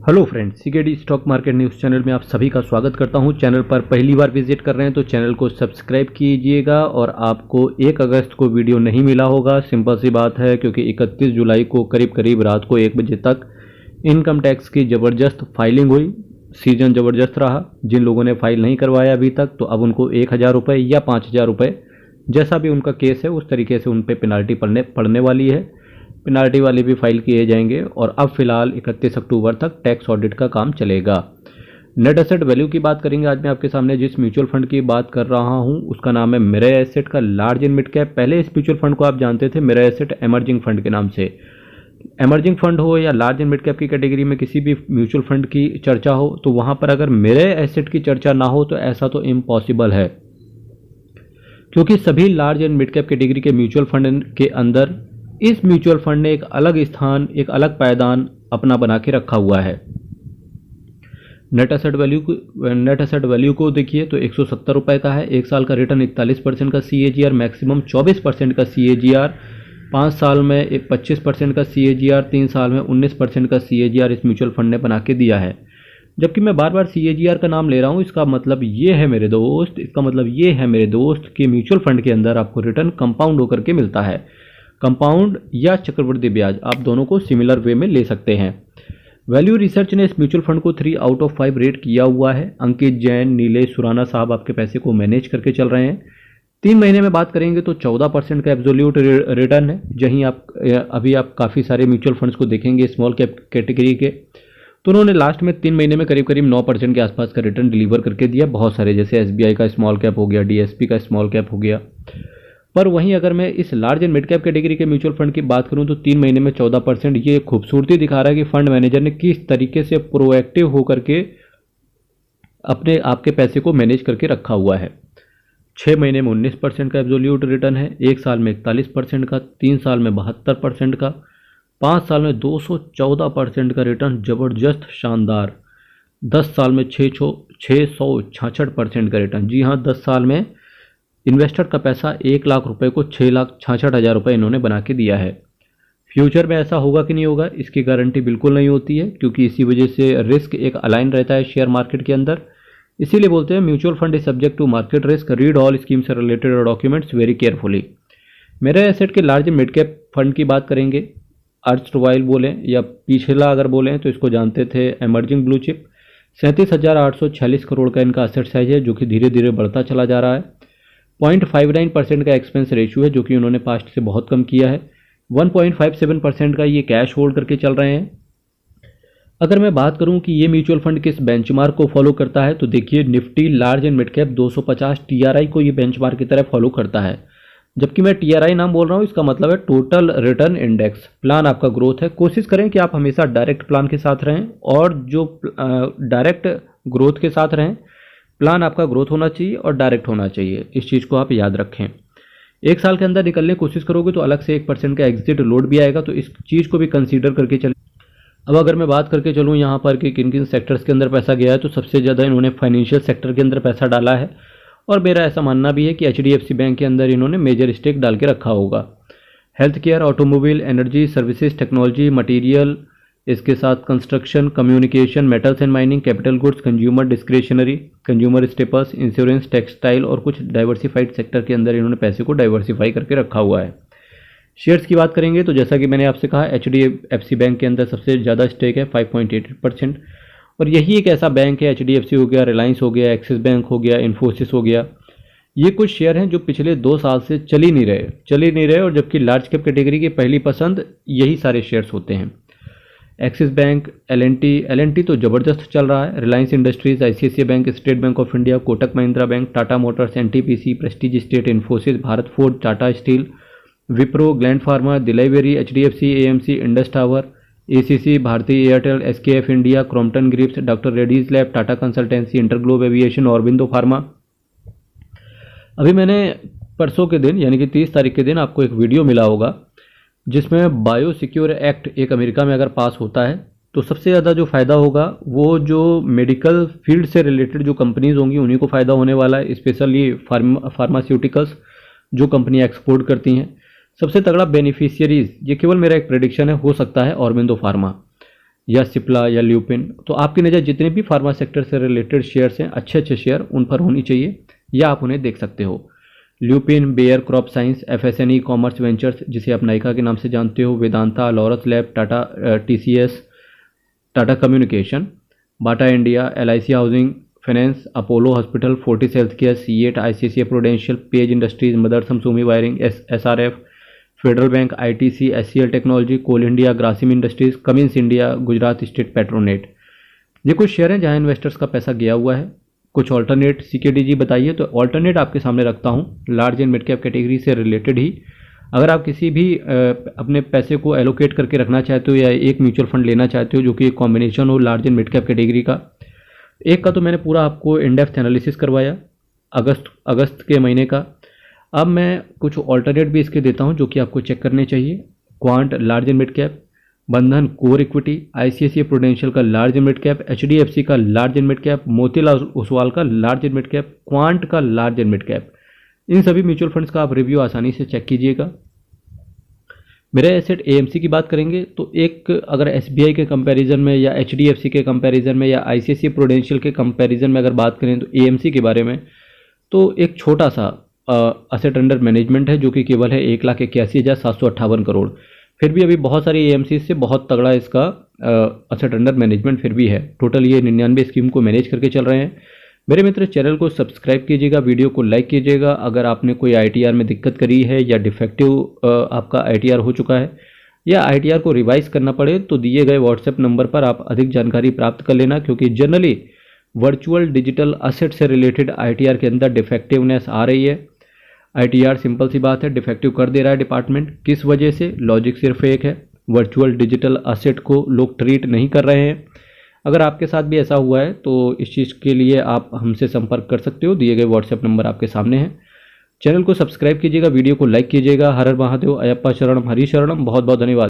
Hello friends, CKD stock market news channel में आप सभी का स्वागत करता हूं। चैनल पर पहली बार विजिट कर रहे हैं तो चैनल को सब्सक्राइब कीजिएगा। और आपको 1 अगस्त को वीडियो नहीं मिला होगा, सिंपल सी बात है, क्योंकि 31 जुलाई को करीब रात को 1 बजे तक इनकम टैक्स की ज़बरदस्त फाइलिंग हुई। सीजन ज़बरदस्त रहा। जिन लोगों ने फाइल नहीं करवाया अभी तक, तो अब उनको 1000 रुपये या 5000 रुपये, जैसा भी उनका केस है उस तरीके से उन पर पेनाल्टी पड़ने वाली है। पेनाल्टी वाले भी फाइल किए जाएंगे। और अब फिलहाल 31 अक्टूबर तक टैक्स ऑडिट का काम चलेगा। नेट एसेट वैल्यू की बात करेंगे। आज मैं आपके सामने जिस म्यूचुअल फंड की बात कर रहा हूं उसका नाम है मिरर एसेट का लार्ज एंड मिड कैप। पहले इस म्यूचुअल फंड को आप जानते थे मिरर एसेट एमर्जिंग फंड के नाम से। एमर्जिंग फंड हो या लार्ज एंड मिड कैप की कैटेगरी में किसी भी म्यूचुअल फंड की चर्चा हो, तो वहां पर अगर मिरर एसेट की चर्चा ना हो तो ऐसा तो इम्पॉसिबल है, क्योंकि सभी large and mid cap category के म्यूचुअल फंड के अंदर इस म्यूचुअल फंड ने एक अलग स्थान, एक अलग पायदान अपना बना के रखा हुआ है। नेट एसेट वैल्यू को देखिए तो 170 रुपये का है। 1 साल का रिटर्न 41% का CAGR, मैक्सिमम 24% का CAGR, 5 साल में 25% का CAGR, 3 साल में 19% का CAGR इस म्यूचुअल फंड ने बना के दिया है। जबकि मैं बार बार CAGR का नाम ले रहा हूँ, इसका मतलब ये है मेरे दोस्त कि म्यूचुअल फंड के अंदर आपको रिटर्न कंपाउंड होकर के मिलता है। कंपाउंड या चक्रवृद्धि ब्याज, आप दोनों को सिमिलर वे में ले सकते हैं। वैल्यू रिसर्च ने इस म्यूचुअल फंड को 3 आउट ऑफ 5 रेट किया हुआ है। अंकित जैन, नीलेश सुराना साहब आपके पैसे को मैनेज करके चल रहे हैं। 3 महीने में बात करेंगे तो 14% का एब्सोल्यूट रिटर्न है। जहीं अभी आप काफ़ी सारे म्यूचुअल फंड्स को देखेंगे स्मॉल कैप कैटेगरी के, तो उन्होंने लास्ट में 3 महीने में करीब 9% के आसपास का रिटर्न डिलीवर करके दिया। बहुत सारे, जैसे SBI का स्मॉल कैप हो गया, DSP का स्मॉल कैप हो गया। पर वहीं अगर मैं इस large and mid cap category के म्यूचुअल फंड की बात करूं तो 3 महीने में 14%, ये खूबसूरती दिखा रहा है कि फंड मैनेजर ने किस तरीके से प्रोएक्टिव होकर के अपने आपके पैसे को मैनेज करके रखा हुआ है। 6 महीने में 19% का एब्सोल्यूट रिटर्न है, 1 साल में 41% का, 3 साल में 72% का, 5 साल में 214% का रिटर्न, जबरदस्त शानदार। 10 साल में 666% का रिटर्न। जी हाँ, 10 साल में इन्वेस्टर का पैसा 1 लाख रुपए को 6,66,000 रुपये इन्होंने बना के दिया है। फ्यूचर में ऐसा होगा कि नहीं होगा, इसकी गारंटी बिल्कुल नहीं होती है, क्योंकि इसी वजह से रिस्क एक अलाइन रहता है शेयर मार्केट के अंदर। इसीलिए बोलते हैं mutual fund is subject to market risk, read all schemes related documents very carefully. मेरे एसेट के लार्ज मिड कैप फंड की बात करेंगे। अर्स्टवाइल बोलें या पिछला अगर बोलें तो इसको जानते थे एमर्जिंग ब्लू चिप। 37,846 करोड़ का इनका एसेट साइज है, जो कि धीरे धीरे बढ़ता चला जा रहा है। 0.59% का एक्सपेंस रेशियो है, जो कि उन्होंने पास्ट से बहुत कम किया है। 1.57% का ये कैश होल्ड करके चल रहे हैं। अगर मैं बात करूं कि ये म्यूचुअल फंड किस बेंचमार्क को फॉलो करता है, तो देखिए Nifty large and mid cap 250 TRI को ये बेंचमार्क की तरह फॉलो करता है। जबकि मैं TRI नाम बोल रहा हूं, इसका मतलब है टोटल रिटर्न इंडेक्स। प्लान आपका ग्रोथ है। कोशिश करें कि आप हमेशा डायरेक्ट प्लान के साथ रहें, और जो डायरेक्ट ग्रोथ के साथ रहें। प्लान आपका ग्रोथ होना चाहिए और डायरेक्ट होना चाहिए, इस चीज़ को आप याद रखें। 1 साल के अंदर निकलने की कोशिश करोगे तो अलग से 1% का एग्जिट लोड भी आएगा, तो इस चीज़ को भी कंसीडर करके चलें। अब अगर मैं बात करके चलूँ यहाँ पर कि किन किन सेक्टर्स के अंदर पैसा गया है, तो सबसे ज़्यादा इन्होंने फाइनेंशियल सेक्टर के अंदर पैसा डाला है। और मेरा ऐसा मानना भी है कि HDFC बैंक के अंदर इन्होंने मेजर स्टेक डाल के रखा होगा। Health care, automobile, energy, services, technology, material, इसके साथ construction, communication, metals and mining, capital goods, consumer discretionary, consumer staples, insurance, textile और कुछ डाइवर्सिफाइड सेक्टर के अंदर इन्होंने पैसे को डाइवर्सिफाई करके रखा हुआ है। शेयर्स की बात करेंगे तो जैसा कि मैंने आपसे कहा, HDFC बैंक के अंदर सबसे ज़्यादा स्टेक है 5.88%। और यही एक ऐसा बैंक है, HDFC हो गया, रिलायंस हो गया, एक्सिस बैंक हो गया, इन्फोसिस हो गया, ये कुछ शेयर हैं जो पिछले 2 साल से चल ही नहीं रहे। और जबकि लार्ज कैप कैटेगरी की पहली पसंद यही सारे शेयर्स होते हैं। एक्सिस बैंक, L&T तो ज़बरदस्त चल रहा है। Reliance Industries, ICICI Bank, State Bank of India, Kotak Mahindra Bank, Tata Motors, NTPC, Prestige State, Infosys, Bharat Forge, Tata Steel, Wipro, Gland Pharma, Delhivery, HDFC, AMC, Indus Tower, ACC, Bharti Airtel, SKF India, Crompton Greaves, doctor Reddy's lab, Tata Consultancy, InterGlobe Aviation, Aurobindo Pharma. अभी मैंने परसों के दिन यानी कि 30 तारीख के दिन आपको एक वीडियो मिला होगा, जिसमें बायो सिक्योर एक्ट एक अमेरिका में अगर पास होता है तो सबसे ज़्यादा जो फ़ायदा होगा वो जो मेडिकल फील्ड से रिलेटेड जो कंपनीज होंगी उन्हीं को फ़ायदा होने वाला है। स्पेशली फार्मास्यूटिकल्स जो कंपनी एक्सपोर्ट करती हैं। सबसे तगड़ा बेनिफिशियरीज, ये केवल मेरा एक प्रेडिक्शन है, हो सकता है ऑरबिंदो फार्मा। या सिप्ला या ल्यूपिन। तो आपकी नज़र जितने भी फार्मा सेक्टर से रिलेटेड शेयर्स हैं, अच्छे अच्छे शेयर उन पर होनी चाहिए, या आप उन्हें देख सकते हो। Lupin, Bayer Crop Science, FSN Commerce Ventures जिसे आप नाइका के नाम से जानते हो, Vedanta, Laurus lab, Tata TCS, Tata Communication, Bata India, LIC housing finance, Apollo Hospital, Fortis Health Care, CEAT, ICICI Prudential, Page Industries, Motherson Sumi wiring, SRF, Federal Bank, ITC, SCL technology, Coal India, Grasim Industries, Cummins India, Gujarat State Petronet. ये कुछ share हैं जहां investors का पैसा गया हुआ है। कुछ ऑल्टरनेट CKDG बताइए, तो ऑल्टरनेट आपके सामने रखता हूं large and mid cap category से रिलेटेड ही। अगर आप किसी भी अपने पैसे को एलोकेट करके रखना चाहते हो या एक म्यूचुअल फंड लेना चाहते हो जो कि एक कॉम्बिनेशन हो large and mid cap category का, एक का तो मैंने पूरा आपको इन डेप्थ एनालिसिस करवाया अगस्त के महीने का। अब मैं कुछ ऑल्टरनेट भी इसके देता हूं जो कि आपको चेक करने चाहिए। Quant large and mid cap, Bandhan core equity, ICICI Prudential का large and mid cap, HDFC का large and mid cap, Motilal Oswal का large and mid cap, Quant का लार्ज एंड मिड कैप। इन सभी म्यूचुअल फंड्स का आप रिव्यू आसानी से चेक कीजिएगा। मेरे एसेट AMC की बात करेंगे तो एक अगर SBI के कंपैरिजन में या HDFC के कंपैरिजन में या ICICI प्रूडेंशियल के कंपैरिजन में अगर बात करें तो AMC के बारे में, तो एक छोटा सा असेट अंडर मैनेजमेंट है जो कि केवल है 1,81,758 करोड़। फिर भी अभी बहुत सारी AMC से बहुत तगड़ा इसका असेट अंडर मैनेजमेंट फिर भी है। टोटल ये 99 स्कीम को मैनेज करके चल रहे हैं। मेरे मित्र, चैनल को सब्सक्राइब कीजिएगा, वीडियो को लाइक कीजिएगा। अगर आपने कोई ITR में दिक्कत करी है या डिफेक्टिव आपका ITR हो चुका है या ITR को रिवाइज करना पड़े तो दिए गए व्हाट्सएप नंबर पर आप अधिक जानकारी प्राप्त कर लेना, क्योंकि जनरली वर्चुअल डिजिटल असेट से रिलेटेड ITR के अंदर डिफेक्टिवनेस आ रही है। ITR सिंपल सी बात है, डिफेक्टिव कर दे रहा है डिपार्टमेंट। किस वजह से? लॉजिक सिर्फ एक है, वर्चुअल डिजिटल असेट को लोग ट्रीट नहीं कर रहे हैं। अगर आपके साथ भी ऐसा हुआ है तो इस चीज़ के लिए आप हमसे संपर्क कर सकते हो, दिए गए व्हाट्सएप नंबर आपके सामने है। चैनल को सब्सक्राइब कीजिएगा, वीडियो को लाइक कीजिएगा। हर हर महादेव, अयप्पा शरणम, हरि शरणम। बहुत बहुत धन्यवाद।